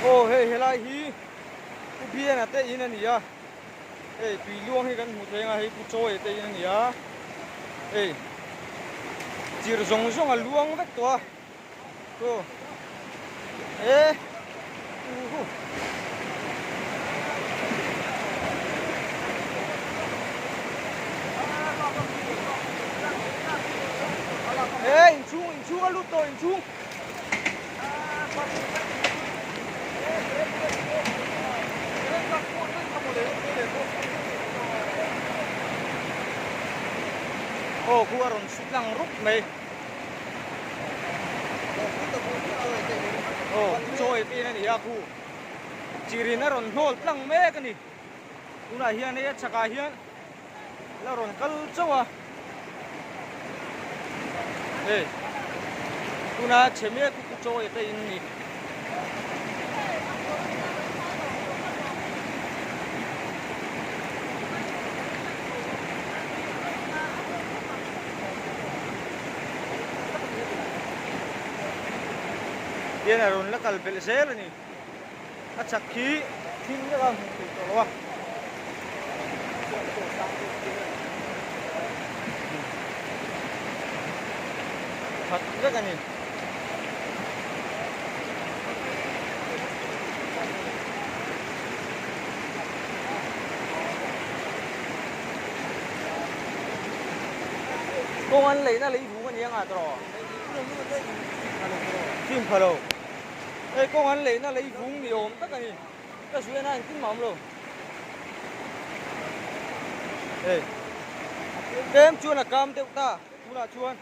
ô hey helai hi ku bia na te in ani a hey tui luang hi kan mu thenga hei ku choi te in ani a hey chir zong zong a luang vek to to ê ê in chung a lut to in chung ô ku aron sutlang ruk mai ô choi te na ni a ku chirin aron hol tlang me ka ni una hian e chaka hian la ron kal chawa ê una cheme ku choi te in ni Dia naron la kalbel sel ni at sakhi thing la ga mu to lo wa phat la ga ni công an lấy na lấy vũ cái nhang à tro phim phalo ê công an lấy na lấy vũ nhiều tất cả nhìn cái suy này cũng mỏng luôn ê kem chuan là cam tiêu ta chu là chuan